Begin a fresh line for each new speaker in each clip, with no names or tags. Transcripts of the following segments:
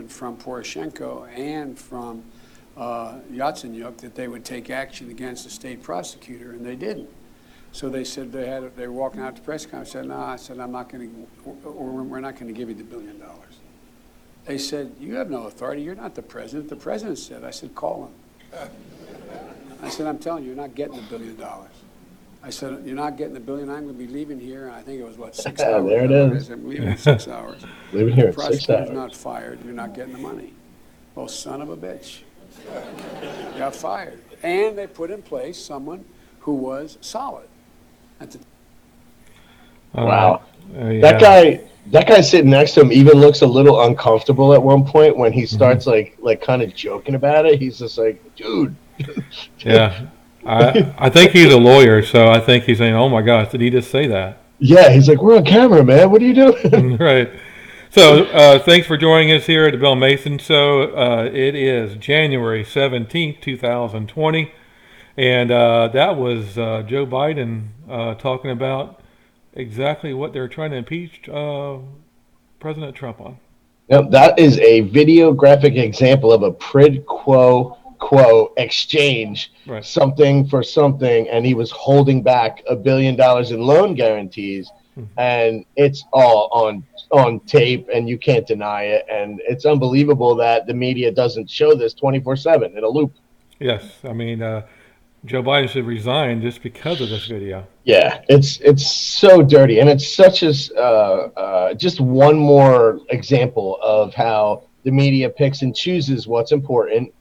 indication from Poroshenko and from Yatsenyuk that they would take action against the state prosecutor, and they didn't. So they said they were walking out to press conference. Said, "No," I said, "I'm not going to, or we're not going to give you the $1 billion." They said, "You have no authority. You're not the president." The president said. I said, "Call him." I said, "I'm telling you, you're not getting the $1 billion." I said, "You're not getting the $1 billion. I'm going to be leaving here." And I think it was, what, 6 hours?
There it is.
I'm leaving in 6 hours.
Leaving here
the
in 6
prosecutor's
hours.
not fired. You're not getting the money. Well, son of a bitch. Got fired. And they put in place someone who was solid. At the
Wow.
Yeah.
That guy sitting next to him even looks a little uncomfortable at one point when he starts like kind of joking about it. He's just like, dude.
Yeah. I think he's a lawyer, so I think he's saying, "Oh my gosh, did he just say that?"
Yeah, he's like, "We're on camera, man. What are you doing?"
Right. So thanks for joining us here at the Bill Mason Show. It is January 17th, 2020. And that was Joe Biden talking about exactly what they're trying to impeach President Trump on.
Yep, that is a video graphic example of a quid quo exchange,
Right.
something for something, and he was holding back $1 billion in loan guarantees, and it's all on tape, and you can't deny it, and it's unbelievable that the media doesn't show this 24/7 in a loop.
Yes. I mean, Joe Biden should resign just because of this video.
Yeah, it's so dirty, and it's such as just one more example of how the media picks and chooses what's important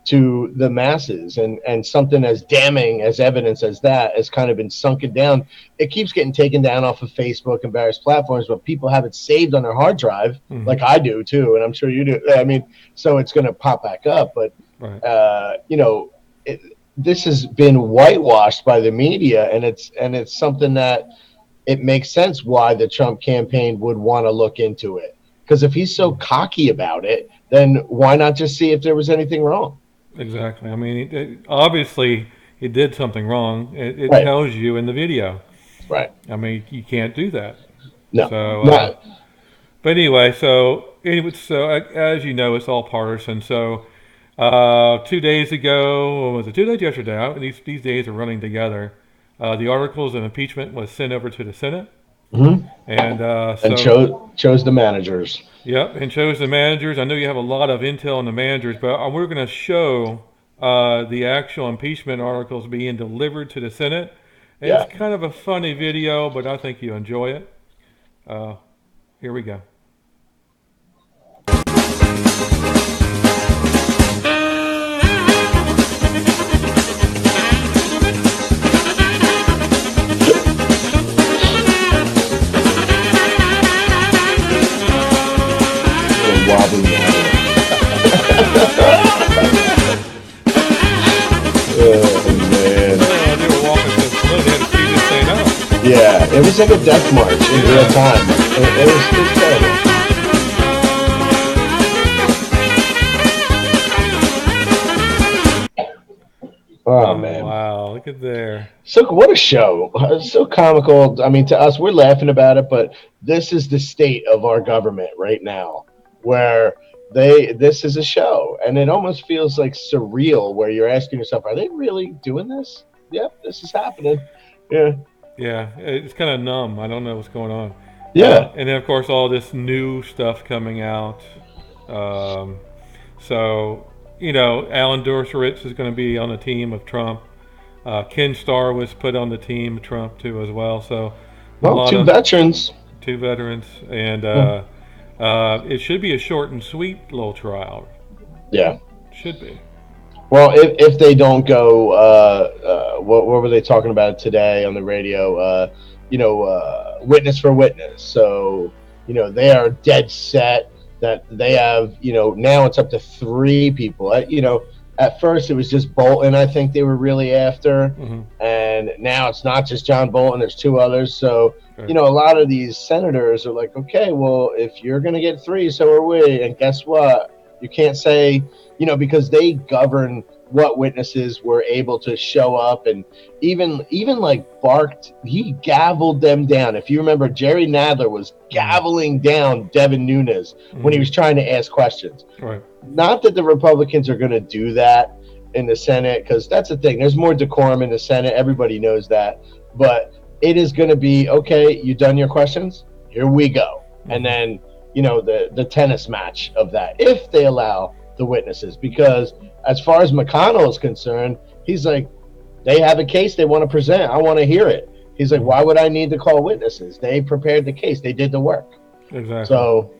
to the masses, and something as damning as evidence as that has kind of been sunken down. It keeps getting taken down off of Facebook and various platforms, but people have it saved on their hard drive, like I do too, and I'm sure you do. I mean, so it's going to pop back up, but
Right.
this has been whitewashed by the media, and it's something that it makes sense why the Trump campaign would want to look into it, because if he's so cocky about it, then why not just see if there was anything wrong?
Exactly. I mean, obviously he did something wrong. It
Right.
tells you in the video.
Right.
I mean, you can't do that.
No.
So, but anyway, so as you know, it's all partisan. So 2 days ago, or was it 2 days yesterday? These days are running together. The articles of impeachment was sent over to the Senate, and
chose the managers.
Yep, and chose the managers. I know you have a lot of intel on the managers, but we're going to show the actual impeachment articles being delivered to the Senate. And
Yeah.
It's kind of a funny video, but I think you enjoy it. Here we go.
Wobbly man.
They were walking so slow, they had to speed this thing up.
Yeah, it was like a death march in real time. It was terrible. Oh man!
Wow, look at there.
So what a show! So comical. I mean, to us, we're laughing about it, but this is the state of our government right now, where this is a show, and it almost feels like surreal, where you're asking yourself, "Are they really doing this?" Yep, this is happening. Yeah.
Yeah, it's kind of numb. I don't know what's going on.
Yeah.
And then, of course, all this new stuff coming out. So, Alan Dershowitz is going to be on the team of Trump. Ken Starr was put on the team of Trump, too, as well. So,
Well, two veterans.
Two veterans. And it should be a short and sweet little trial.
Yeah.
Should be.
Well, if they don't go, what were they talking about today on the radio? Witness for witness. So, they are dead set that they have, now it's up to 3 people. At first it was just Bolton, I think they were really after.
Mm-hmm.
And now it's not just John Bolton, there's 2 others. So,
Right.
a lot of these senators are like, okay, well, if you're going to get 3, so are we. And guess what? You can't say, because they govern what witnesses were able to show up, and even like barked. He gavelled them down. If you remember, Jerry Nadler was gaveling down Devin Nunes when he was trying to ask questions.
Right.
Not that the Republicans are going to do that in the Senate, because that's the thing. There's more decorum in the Senate. Everybody knows that. But it is going to be, okay, you done your questions? Here we go. And then, the tennis match of that, if they allow the witnesses. Because as far as McConnell is concerned, he's like, they have a case they want to present. I want to hear it. He's like, why would I need to call witnesses? They prepared the case. They did the work.
Exactly.
So,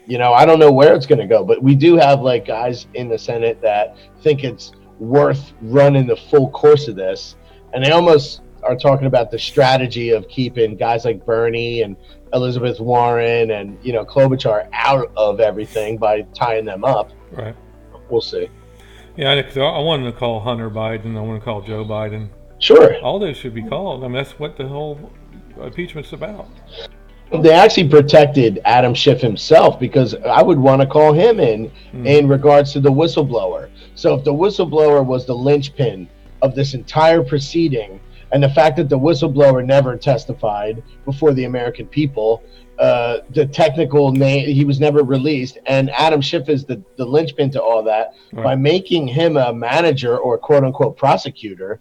I don't know where it's going to go, but we do have like guys in the Senate that think it's worth running the full course of this. And they almost are talking about the strategy of keeping guys like Bernie and Elizabeth Warren and, Klobuchar out of everything by tying them up.
Right.
We'll see.
Yeah, because I wanted to call Hunter Biden. I want to call Joe Biden.
Sure.
All those should be called. I mean, that's what the whole impeachment's about.
They actually protected Adam Schiff himself, because I would want to call him in regards to the whistleblower. So if the whistleblower was the linchpin of this entire proceeding, and the fact that the whistleblower never testified before the American people, the technical name, he was never released, and Adam Schiff is the linchpin to all that. Right. By making him a manager or quote unquote prosecutor,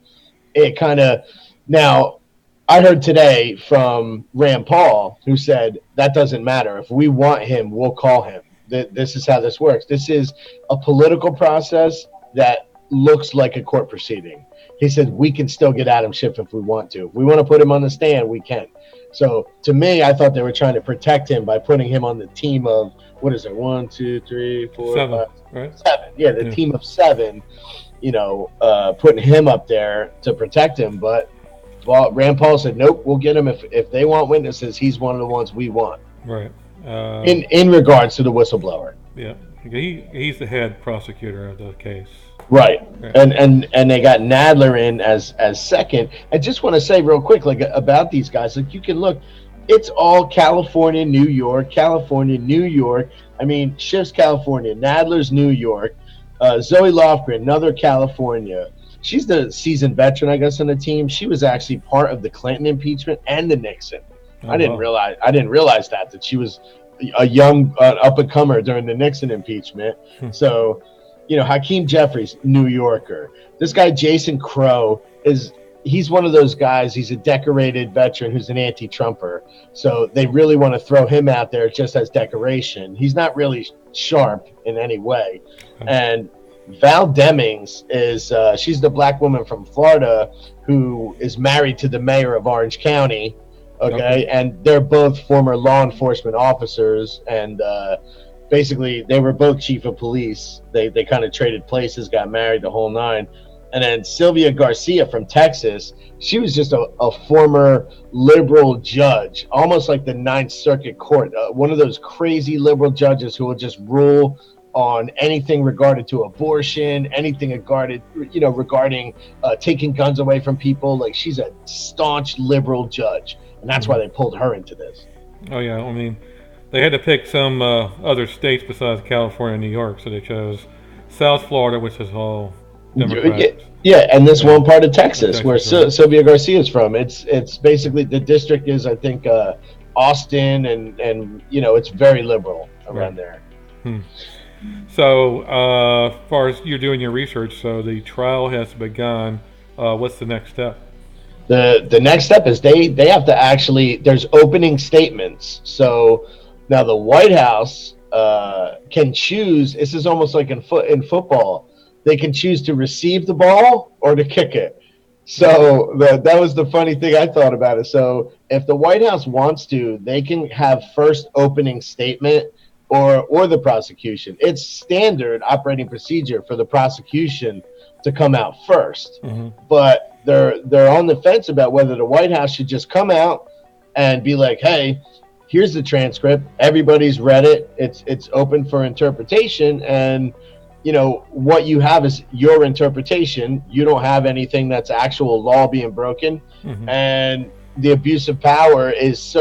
it kind of, now I heard today from Rand Paul, who said that doesn't matter. If we want him, we'll call him. This is how this works. This is a political process that looks like a court proceeding. He said we can still get Adam Schiff if we want to. If we want to put him on the stand, we can. So to me, I thought they were trying to protect him by putting him on the team of, what is it, 1, 2, 3, 4,
seven,
5,
right?
7. Yeah, the team of 7, putting him up there to protect him. But Rand Paul said, nope, we'll get him if they want witnesses. He's one of the ones we want.
Right.
In regards to the whistleblower.
Yeah, he's the head prosecutor of the case.
Right. And they got Nadler in as second. I just want to say real quick, like, about these guys, like, you can look, it's all California, New York. I mean, Schiff's California, Nadler's New York, Zoe Lofgren, another California. She's the seasoned veteran, I guess, on the team. She was actually part of the Clinton impeachment and the Nixon. I didn't realize that she was a young up and comer during the Nixon impeachment. So, Hakeem Jeffries, New Yorker. This guy Jason Crow he's one of those guys. He's a decorated veteran who's an anti-Trumper. So they really want to throw him out there just as decoration. He's not really sharp in any way. And Val Demings is she's the black woman from Florida who is married to the mayor of Orange County. Okay. And they're both former law enforcement officers, and basically they were both chief of police. They kind of traded places, got married, the whole nine. And then Sylvia Garcia from Texas, she was just a former liberal judge, almost like the Ninth Circuit Court, one of those crazy liberal judges who will just rule on anything regarding to abortion, anything regarding taking guns away from people. Like, she's a staunch liberal judge, and that's why they pulled her into this. Oh yeah,
I mean, they had to pick some other states besides California and New York, so they chose South Florida, which is all Democrats.
Yeah, and this one part of Texas where Sylvia Garcia is from. It's basically, the district is, I think, Austin, and it's very liberal around there.
So, as far as you're doing your research, so the trial has begun. What's the next step?
The next step is they have to actually, there's opening statements. So now the White House can choose. This is almost like in football. They can choose to receive the ball or to kick it. So that was the funny thing I thought about it. So if the White House wants to, they can have first opening statement or the prosecution. It's standard operating procedure for the prosecution to come out first. But they're on the fence about whether the White House should just come out and be like, hey, here's the transcript. Everybody's read it. It's open for interpretation. And what you have is your interpretation. You don't have anything that's actual law being broken. And the abuse of power is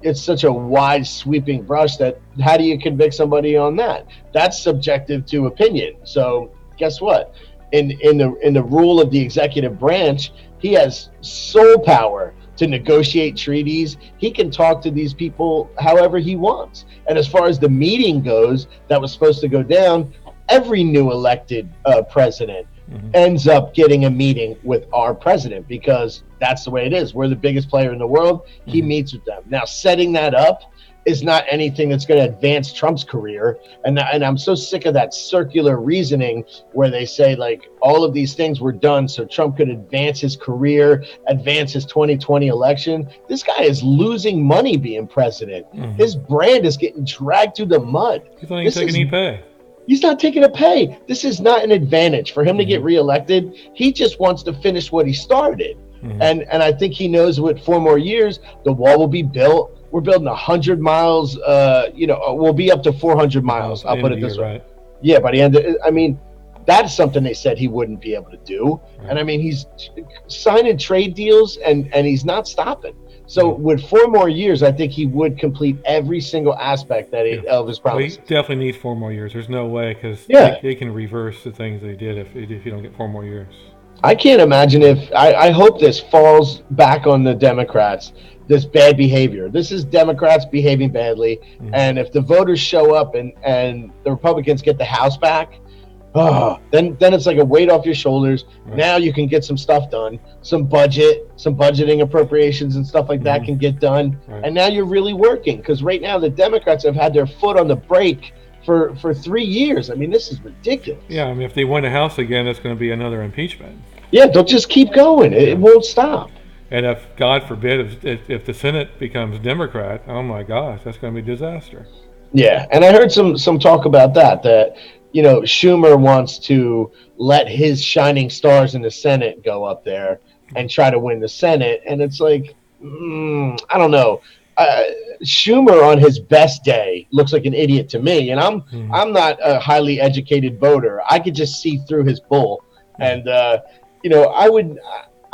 it's such a wide sweeping brush that how do you convict somebody on that? That's subjective to opinion. So guess what? in the rule of the executive branch, he has sole power to negotiate treaties. He can talk to these people however he wants. And as far as the meeting goes that was supposed to go down, every new elected president ends up getting a meeting with our president, because that's the way it is. We're the biggest player in the world. He meets with them. Now, setting that up is not anything that's going to advance Trump's career. And I'm so sick of that circular reasoning where they say, like, all of these things were done so Trump could advance his career, advance his 2020 election. This guy is losing money being president. His brand is getting dragged through the mud.
He's not even taking any pay.
He's not taking a pay. This is not an advantage for him to get reelected. He just wants to finish what he started. And I think he knows with 4 more years, the wall will be built. We're building 100 miles. We'll be up to 400 miles. I'll put it this way.
Right.
Yeah, by the end. I mean, that's something they said he wouldn't be able to do. Right. And I mean, he's signing trade deals, and he's not stopping. So with 4 more years, I think he would complete every single aspect of his promises.
Well, he definitely needs 4 more years. There's no way, because they can reverse the things they did if you don't get 4 more years.
I can't imagine if I hope this falls back on the Democrats, this bad behavior. This is Democrats behaving badly. And if the voters show up and the Republicans get the House back, then it's like a weight off your shoulders. Right. Now you can get some stuff done, some budgeting appropriations and stuff like that can get done. Right. And now you're really working, because right now the Democrats have had their foot on the brake for 3 years. I mean, this is ridiculous.
Yeah, I mean, if they win the House again, it's going to be another impeachment.
Yeah, they'll just keep going. It won't stop.
And if, God forbid, if the Senate becomes Democrat, oh my gosh, that's going to be a disaster.
Yeah, and I heard some talk about that Schumer wants to let his shining stars in the Senate go up there and try to win the Senate. And it's like, I don't know. Schumer on his best day looks like an idiot to me. And I'm not a highly educated voter. I could just see through his bull. And,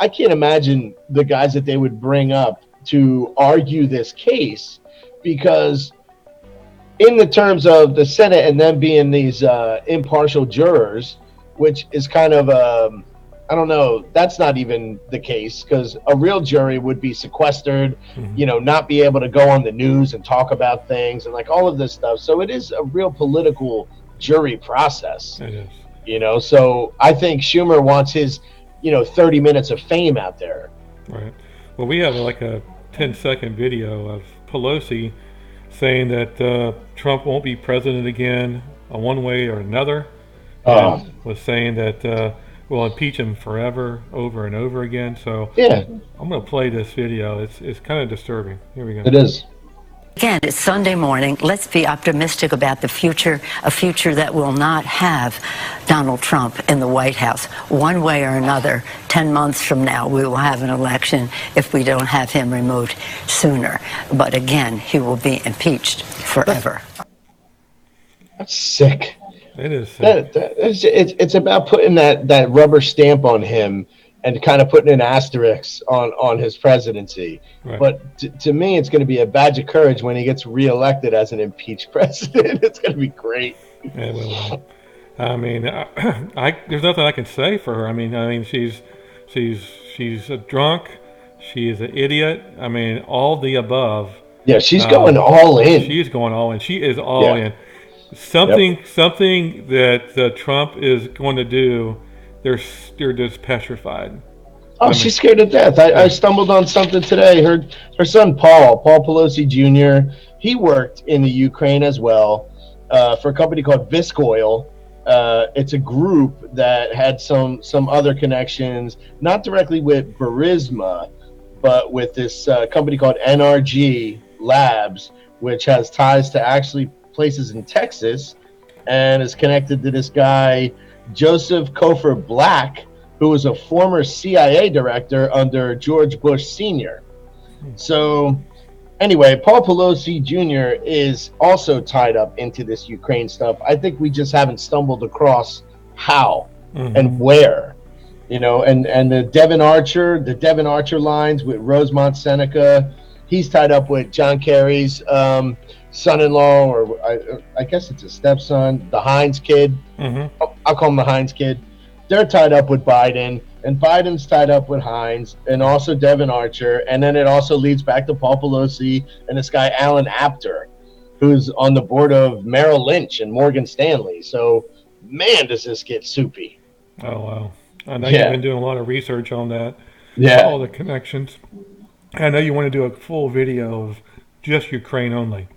I can't imagine the guys that they would bring up to argue this case, because in the terms of the Senate and them being these impartial jurors, which is kind of I don't know, that's not even the case, because a real jury would be sequestered, not be able to go on the news and talk about things and like all of this stuff. So it is a real political jury process.
It is.
So I think Schumer wants his 30 minutes of fame out there.
Right. Well, we have like a 10-second video of Pelosi saying that Trump won't be president again one way or another. And was saying that we'll impeach him forever, over and over again. So I'm going to play this video. It's kind of disturbing. Here we go.
It is.
Again, it's Sunday morning. Let's be optimistic about the future, a future that will not have Donald Trump in the White House. One way or another, 10 months from now, we will have an election if we don't have him removed sooner. But again, he will be impeached forever.
That's sick.
It is sick.
It's about putting that rubber stamp on him and kind of putting an asterisk on his presidency. Right. But to me, it's going to be a badge of courage when he gets reelected as an impeached president. It's going to be great.
It will. I mean, there's nothing I can say for her. I mean, she's a drunk. She is an idiot. I mean, all the above.
Yeah, she's going all in.
She's going all in. She is all in. Something that Trump is going to do. They're just petrified.
She's scared to death. I stumbled on something today. Her son Paul Pelosi Jr., he worked in the Ukraine as well for a company called Viscoil. It's a group that had some other connections, not directly with Burisma, but with this company called NRG Labs, which has ties to actually places in Texas and is connected to this guy Joseph Cofer Black, who was a former CIA director under George Bush Sr. So anyway, Paul Pelosi Jr. is also tied up into this Ukraine stuff. I think we just haven't stumbled across how and where, and the Devon Archer lines with Rosemont Seneca. He's tied up with John Kerry's son-in-law, or I guess it's a stepson, the Hines kid. I'll call him the Hines kid. they're tied up with Biden, and Biden's tied up with Hines, and also Devin Archer, and then it also leads back to Paul Pelosi and this guy Alan Apter, who's on the board of Merrill Lynch and Morgan Stanley. So, man, does this get soupy.
Oh, wow. I know you've been doing a lot of research on that.
Yeah.
All the connections. I know you want to do a full video of just Ukraine only.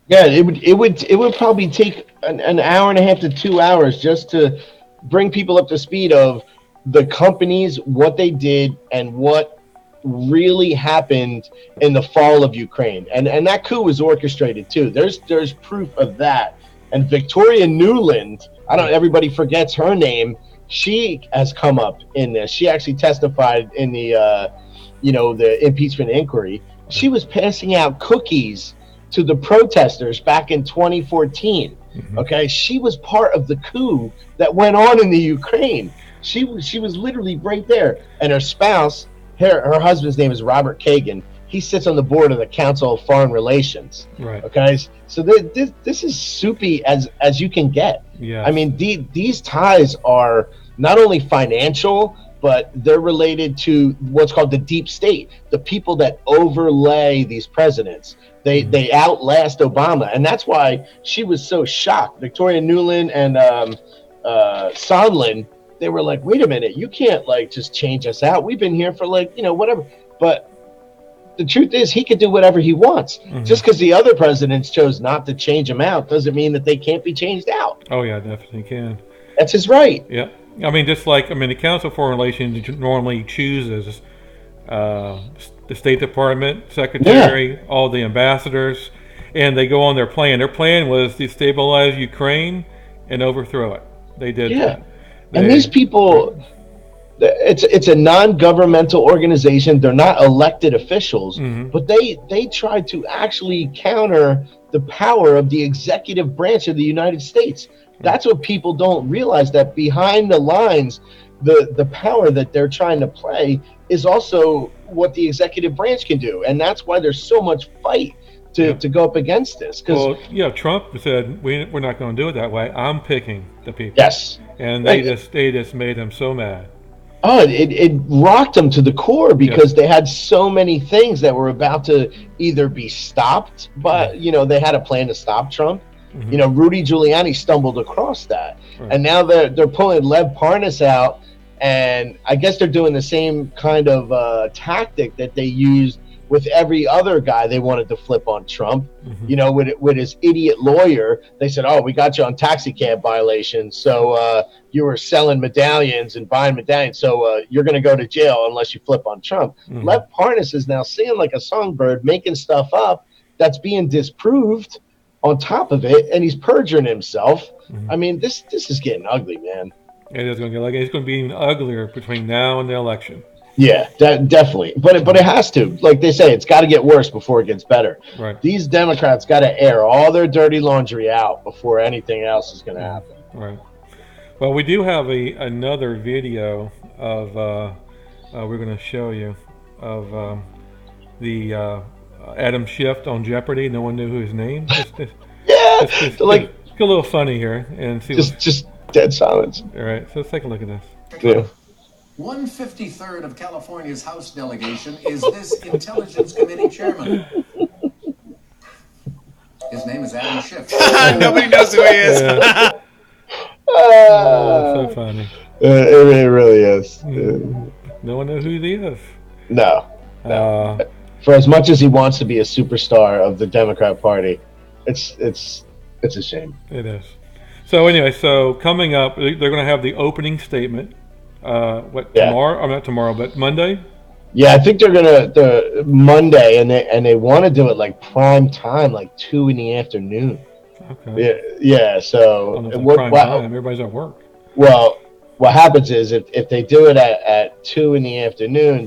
Yeah, it would probably take an hour and a half to 2 hours just to bring people up to speed of the companies, what they did, and what really happened in the fall of Ukraine. And that coup was orchestrated too. There's proof of that. And Victoria Nuland, everybody forgets her name. She has come up in this. She actually testified in the the impeachment inquiry. She was passing out cookies to the protesters back in 2014.
Mm-hmm.
Okay, she was part of the coup that went on in the Ukraine. She was literally right there, and her spouse, her husband's name is Robert Kagan. He sits on the board of the Council of Foreign Relations.
Right.
Okay, so this is soupy as you can get.
Yeah.
I mean, these ties are not only financial, but they're related to what's called the deep state, the people that overlay these presidents. They outlast Obama, and that's why she was so shocked. Victoria Nuland and Sondland, they were like, "Wait a minute, you can't just change us out. We've been here for whatever." But the truth is, he could do whatever he wants.
Mm-hmm.
Just because the other presidents chose not to change him out doesn't mean that they can't be changed out.
Oh yeah, definitely can.
That's his right.
Yeah. I mean, the Council of Foreign Relations normally chooses the State Department secretary, all the ambassadors, and they go on their plan. Their plan was to stabilize Ukraine and overthrow it. They did that.
And these people, it's a non-governmental organization. They're not elected officials, but they try to actually counter the power of the executive branch of the United States. That's what people don't realize, that behind the lines, the power that they're trying to play is also what the executive branch can do. And that's why there's so much fight to go up against this.
Trump said, we're not going to do it that way. I'm picking the people.
Yes.
And they just made him so mad.
Oh, it rocked them to the core because they had so many things that were about to either be stopped, but, they had a plan to stop Trump. Mm-hmm. Rudy Giuliani stumbled across that. Right. And now they're pulling Lev Parnas out, and I guess they're doing the same kind of tactic that they used with every other guy they wanted to flip on Trump. Mm-hmm. With his idiot lawyer. They said, "Oh, we got you on taxi cab violations, so you were selling medallions and buying medallions, so you're going to go to jail unless you flip on Trump." Mm-hmm. Lev Parnas is now singing like a songbird, making stuff up that's being disproved on top of it, and he's perjuring himself. Mm-hmm. I mean, this is getting ugly, man.
It is going to get it's going to be even uglier between now and the election.
Yeah, definitely. But it has to. Like they say, it's got to get worse before it gets better.
Right.
These Democrats got to air all their dirty laundry out before anything else is going to happen.
Right. Well, we do have another video of we're going to show you of the Adam Schiff on Jeopardy. No one knew who his name. Just get a little funny here and see.
Just dead silence.
All right, so let's take a look at this.
Yeah.
1/53 of California's House delegation is this Intelligence Committee chairman. His name is Adam Schiff.
Nobody knows who he is.
Yeah. So funny.
It really is.
No one knows who he is.
No. For as much as he wants to be a superstar of the Democrat Party, it's a shame.
It is. So anyway, coming up, they're going to have the opening statement. Tomorrow? Or not tomorrow, but Monday.
Yeah, I think they're gonna Monday, and they want to do it like prime time, like 2 p.m.
Okay.
Yeah. So
everybody's at work.
Well, what happens is if they do it at 2 p.m,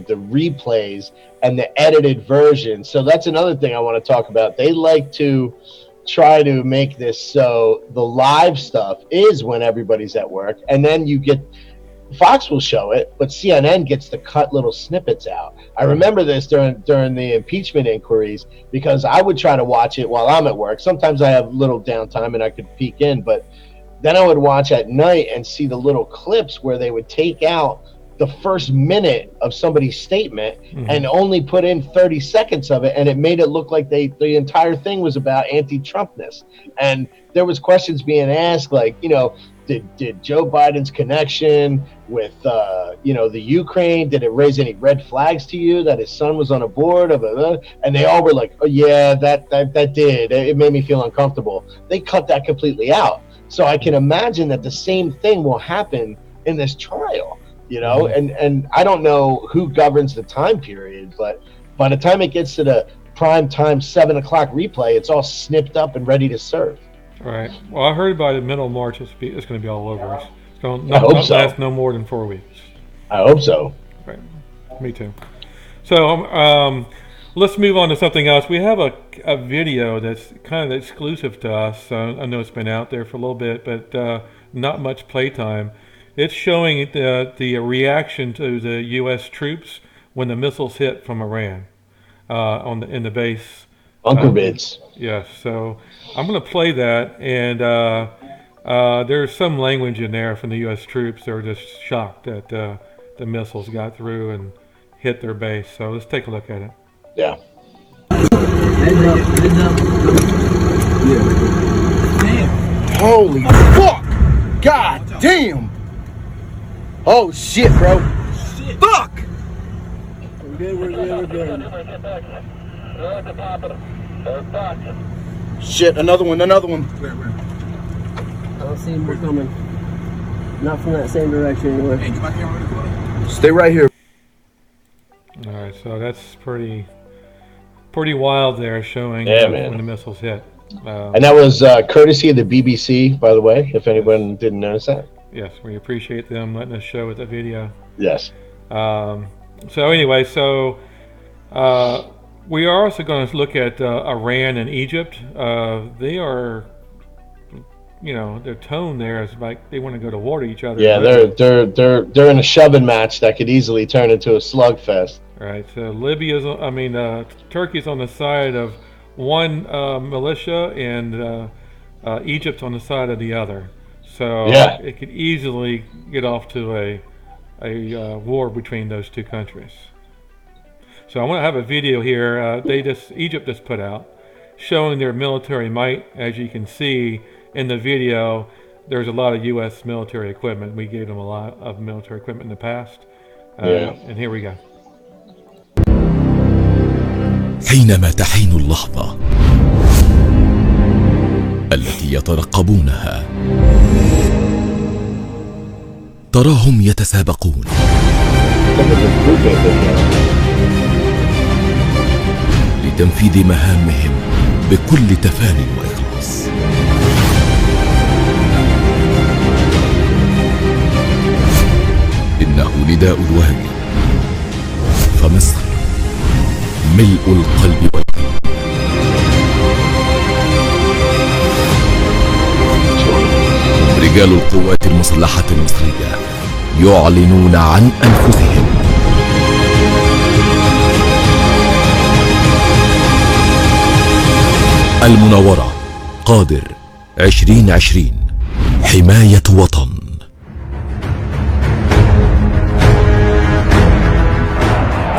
the replays and the edited version. So that's another thing I want to talk about. They like to try to make this so the live stuff is when everybody's at work, and then you get. Fox will show it, but CNN gets to cut little snippets out. I remember this during the impeachment inquiries because I would try to watch it while I'm at work. Sometimes I have little downtime and I could peek in, but Then I would watch at night and see the little clips where they would take out the first minute of somebody's statement and only put in 30 seconds of it, and it made it look like the entire thing was about anti-Trumpness. And there was questions being asked like, did Joe Biden's connection with the Ukraine, did it raise any red flags to you that his son was on a board of a, and they all were like, oh yeah, that did, it made me feel uncomfortable. They cut that completely out. So I can imagine that the same thing will happen in this trial, and I don't know who governs the time period, but by the time it gets to the prime time 7 o'clock replay, it's all snipped up and ready to serve.
All right. Well, I heard by the middle of March it's going to be all over. It's going
I hope
not
so.
last no more than 4 weeks.
I hope so.
Right. Me too. So let's move on to something else. We have a video that's kind of exclusive to us. I know it's been out there for a little bit, but not much playtime. It's showing the reaction to the U.S. troops when the missiles hit from Iran in the base.
Bunker bids.
Yes. So I'm going to play that, and there's some language in there from the U.S. troops. They're just shocked that the missiles got through and hit their base. So let's take a look at it.
Yeah.
Holy fuck! God damn! Oh shit, bro! Fuck! We're good. Shit, another one.
I don't see more coming. Not from that same direction anyway.
Stay right here.
All right, so that's pretty wild there, showing when the missiles hit.
And that was courtesy of the BBC, by the way, if anyone didn't notice that.
Yes, we appreciate them letting us show with the video.
Yes.
So anyway, we are also going to look at Iran and Egypt. They are, their tone there is like they want to go to war to each other.
Yeah, they're in a shoving match that could easily turn into a slugfest.
Right. So Turkey's on the side of one militia, and Egypt's on the side of the other. So it could easily get off to a war between those two countries. So I want to have a video here. Egypt just put out showing their military might. As you can see in the video, there's a lot of U.S. military equipment. We gave them a lot of military equipment in the past. And here we go.
حينما تحين اللحظة التي يترقبونها تراهم يتسابقون لتنفيذ مهامهم بكل تفان وإخلاص. إنه نداء الوهج، فمصر ملء القلب والقلب. رجال القوات المسلحة المصرية يعلنون عن أنفسهم. المناورة قادر 2020 حماية وطن.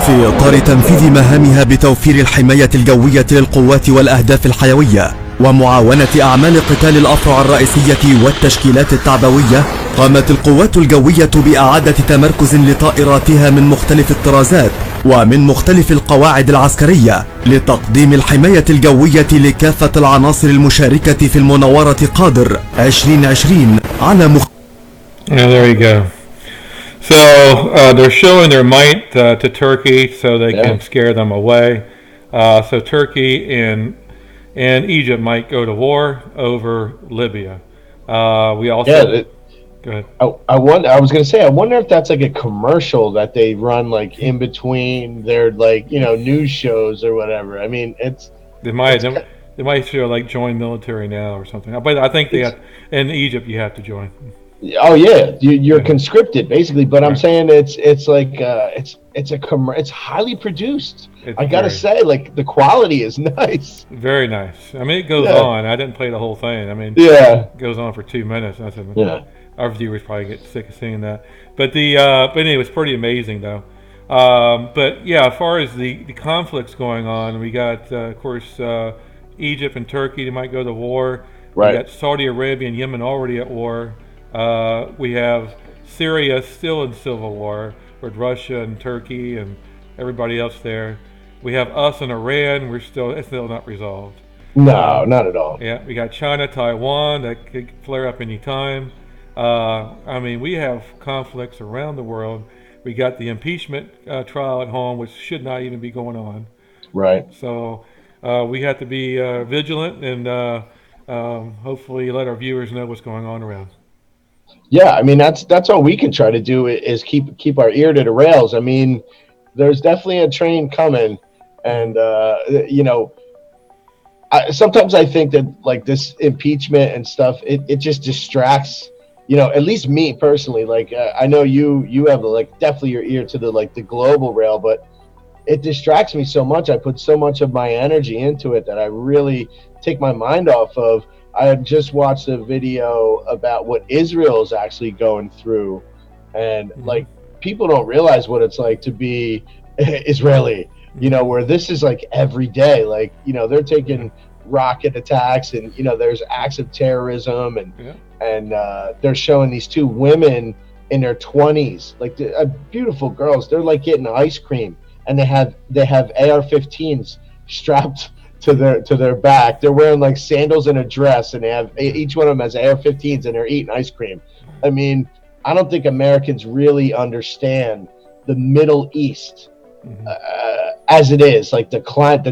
في إطار تنفيذ مهامها بتوفير الحماية الجوية للقوات والأهداف الحيوية ومعاونة أعمال قتال الأفرع الرئيسية والتشكيلات التعبوية، قامت القوات الجوية بإعادة تمركز لطائراتها من مختلف الطرازات ومن مختلف القواعد العسكرية لتقديم الحماية الجوية لكافة العناصر المشاركة في المناورة قادر 2020 على
There you go. So they're showing their might to Turkey so they can scare them away. So Turkey and Egypt might go to war over Libya. We also go ahead.
I was gonna say, I wonder if that's like a commercial that they run like in between their news shows or whatever. I mean,
they might show like join military now or something. But I think in Egypt you have to join.
Oh yeah, you're
Yeah.
conscripted basically. But I'm
Right.
saying it's like it's highly produced.
It's
I gotta
very,
say, like the quality is nice.
very nice. I mean, it goes
Yeah,
on. I didn't play the whole thing. I mean,
yeah,
it goes on for 2 minutes. I said,
yeah.
our viewers probably get sick of seeing that. But anyway, it's pretty amazing though. But yeah, as far as the conflicts going on, we got, of course, Egypt and Turkey, they might go to war. We
Right.
got Saudi Arabia and Yemen already at war. We have Syria still in civil war with Russia and Turkey and everybody else there. We have us and Iran. It's still not resolved.
No, not at all.
Yeah, we got China, Taiwan that could flare up any time. I mean, we have conflicts around the world. We got the impeachment trial at home, which should not even be going on.
Right.
So we have to be vigilant and hopefully let our viewers know what's going on around.
Yeah, I mean that's all we can try to do is keep our ear to the rails. I mean, there's definitely a train coming, and sometimes I think that like this impeachment and stuff, it just distracts. At least me personally. Like I know you have like definitely your ear to the global rail, but it distracts me so much. I put so much of my energy into it that I really take my mind off of. I had just watched a video about what Israel is actually going through, and like people don't realize what it's like to be Israeli. Where this is like every day. Like they're taking rocket attacks, and there's acts of terrorism, and they're showing these two women in their 20s, like beautiful girls. They're like getting ice cream, and they have AR-15s strapped to their back. They're wearing like sandals and a dress, and they have each one of them has AR-15s, and they're eating ice cream. I mean, I don't think Americans really understand the Middle East as it is, like the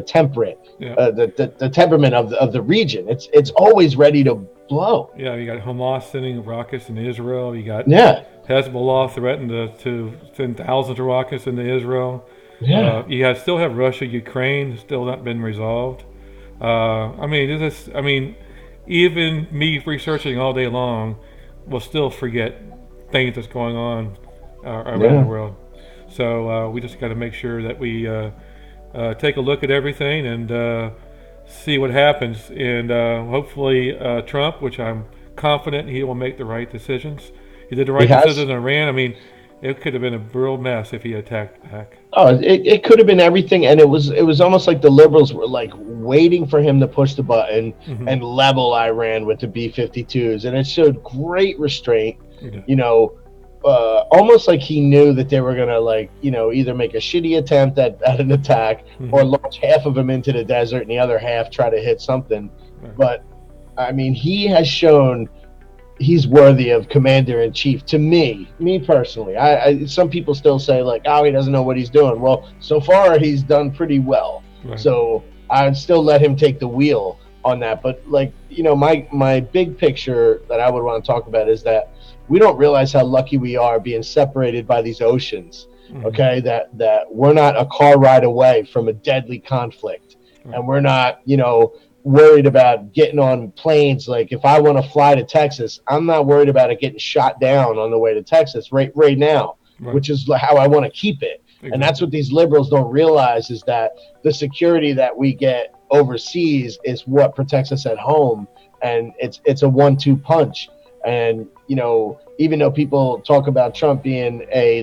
temperate, the temperament of the region. It's always ready to blow.
Yeah, you got Hamas sending rockets into Israel. You got
Hezbollah
threatened to send thousands of rockets into Israel.
Yeah.
You still have Russia, Ukraine, still not been resolved. I mean, even me researching all day long will still forget things that's going on around the world. So we just got to make sure that we take a look at everything and see what happens. And hopefully Trump, which I'm confident he will make the right decisions. He did the right decision in Iran. I mean, it could have been a real mess if he attacked back.
Oh, it could have been everything, and it was almost like the liberals were like waiting for him to push the button and level Iran with the B-52s, and it showed great restraint. Almost like he knew that they were gonna either make a shitty attempt at an attack or launch half of them into the desert and the other half try to hit something.
Right.
But I mean, he has shown he's worthy of commander-in-chief. To me personally, some people still say like, oh, he doesn't know what he's doing. Well, so far he's done pretty well.
Right.
So I'd still let him take the wheel on that. But my big picture that I would want to talk about is that we don't realize how lucky we are being separated by these oceans. Okay, that we're not a car ride away from a deadly conflict, and we're not worried about getting on planes. Like if I want to fly to Texas, I'm not worried about it getting shot down on the way to Texas right now, which is how I want to keep it. Exactly. And that's what these liberals don't realize, is that the security that we get overseas is what protects us at home, and it's a 1-2 punch. And even though people talk about Trump being a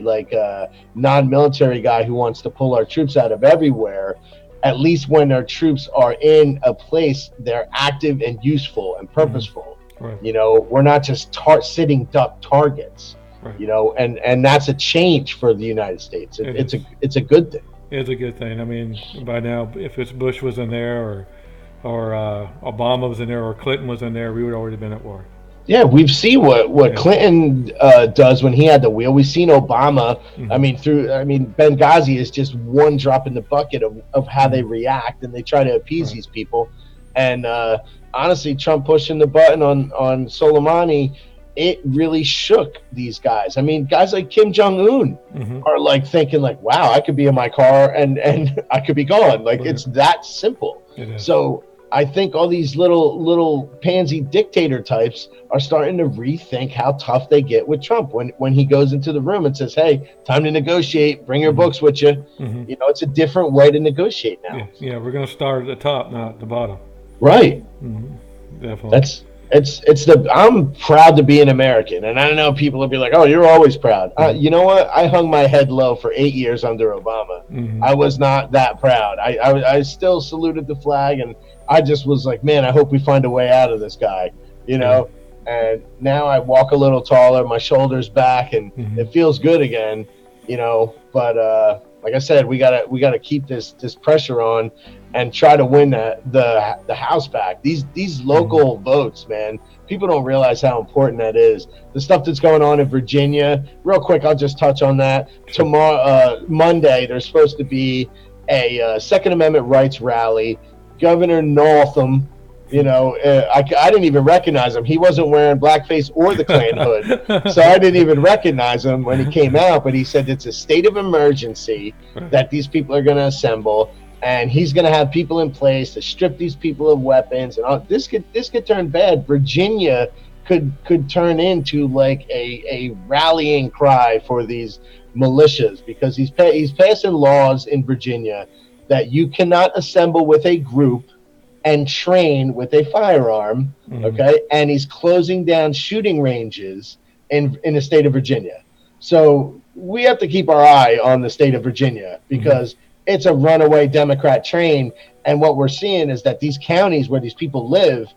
non-military guy who wants to pull our troops out of everywhere, at least when our troops are in a place, they're active and useful and purposeful.
Right.
We're not just sitting duck targets.
Right.
And that's a change for the United States. It's a good thing.
It's a good thing. I mean, by now, if it's Bush was in there or Obama was in there or Clinton was in there, we would already been at war.
Yeah, we've seen what Clinton does when he had the wheel. We've seen Obama. I mean, Benghazi is just one drop in the bucket of how they react, and they try to appease these people. And honestly, Trump pushing the button on Soleimani, it really shook these guys. I mean, guys like Kim Jong-un are like thinking like, wow, I could be in my car and I could be gone. Like it's that simple.
It is.
So I think all these little pansy dictator types are starting to rethink how tough they get with Trump when he goes into the room and says, "Hey, time to negotiate. Bring your books with you." You know, it's a different way to negotiate now.
Yeah, we're going to start at the top, not at the bottom.
Right.
Definitely.
It's I'm proud to be an American, and I know people will be like, "Oh, you're always proud." You know what? I hung my head low for 8 years under Obama. I was not that proud. I still saluted the flag, and I just was like, "Man, I hope we find a way out of this guy." You know. And now I walk a little taller, my shoulders back, and it feels good again. You know, but like I said, we gotta keep this pressure on and try to win the House back. These local votes, man, people don't realize how important that is. The stuff that's going on in Virginia, real quick, I'll just touch on that. Tomorrow, Monday, there's supposed to be a Second Amendment rights rally. Governor Northam, you know, I didn't even recognize him. He wasn't wearing blackface or the Klan hood, so I didn't even recognize him when he came out. But he said it's a state of emergency that these people are going to assemble. And he's going to have people in place to strip these people of weapons, and all. This could turn bad. Virginia could turn into like a rallying cry for these militias, because he's passing laws in Virginia that you cannot assemble with a group and train with a firearm. Okay, and he's closing down shooting ranges in the state of Virginia. So we have to keep our eye on the state of Virginia, because it's a runaway Democrat train, and what we're seeing is that these counties where these people live,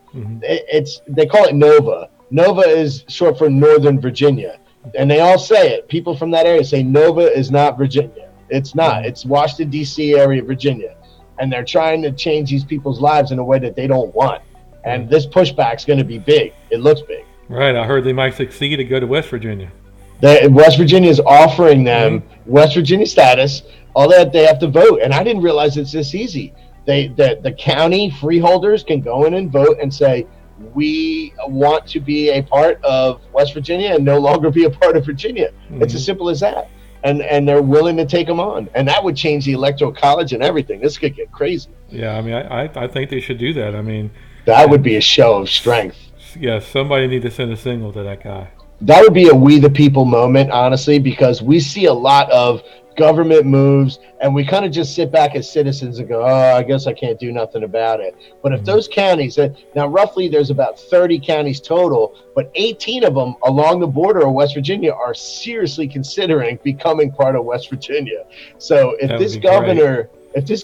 they call it Nova. Nova is short for Northern Virginia, and they all say it. People from that area say Nova is not Virginia. It's not. It's Washington D.C. area, Virginia, and they're trying to change these people's lives in a way that they don't want. And this pushback's going to be big. It looks big.
Right. I heard they might succeed to go to West Virginia.
West Virginia is offering them West Virginia status. All that they have to vote, and I didn't realize it's this easy. The county freeholders can go in and vote and say, we want to be a part of West Virginia and no longer be a part of Virginia. It's as simple as that. And they're willing to take them on, and that would change the electoral college and everything. This could get crazy.
Yeah, I mean, I think they should do that. I mean,
that would be a show of strength.
Yeah, somebody need to send a signal to that guy.
That would be a we the people moment, honestly, because we see a lot of government moves, and we kind of just sit back as citizens and go, "Oh, I guess I can't do nothing about it." But if those counties, now roughly there's about 30 counties total, but 18 of them along the border of West Virginia are seriously considering becoming part of West Virginia. So if this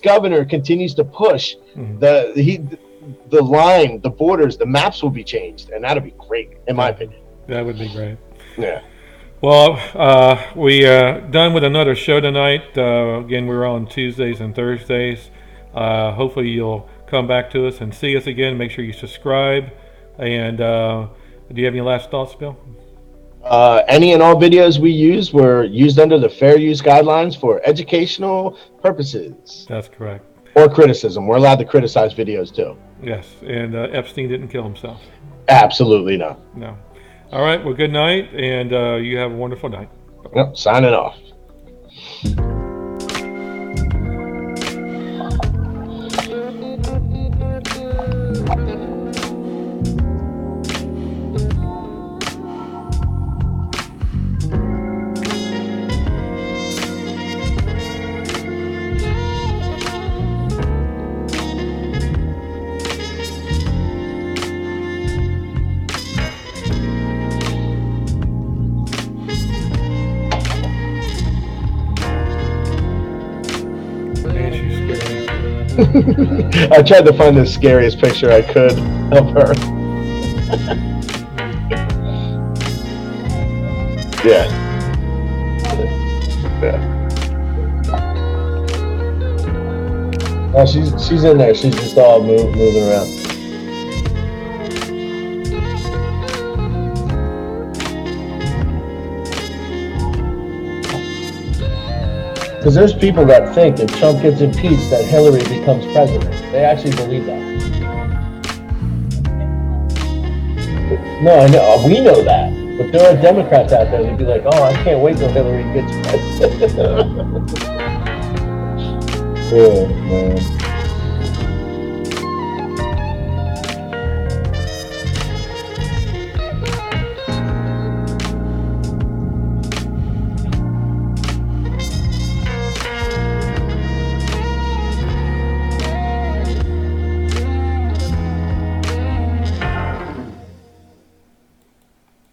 governor continues to push, the line, the borders, the maps will be changed, and that'll be great, in my opinion.
That would be great.
Yeah.
Well, we done with another show tonight. Again, we're on Tuesdays and Thursdays. Hopefully you'll come back to us and see us again. Make sure you subscribe. And do you have any last thoughts, Bill?
Any and all videos we use were used under the fair use guidelines for educational purposes.
That's correct.
Or criticism. We're allowed to criticize videos too.
Yes, and Epstein didn't kill himself.
Absolutely not.
No. All right, well, good night, and you have a wonderful night.
Yep, signing off. I tried to find the scariest picture I could of her. Yeah. Oh, she's in there. She's just all moving around. Because there's people that think if Trump gets impeached that Hillary becomes president. They actually believe that. No, I know. We know that. But there are Democrats out there that'd be like, "Oh, I can't wait till Hillary gets president." Oh, man.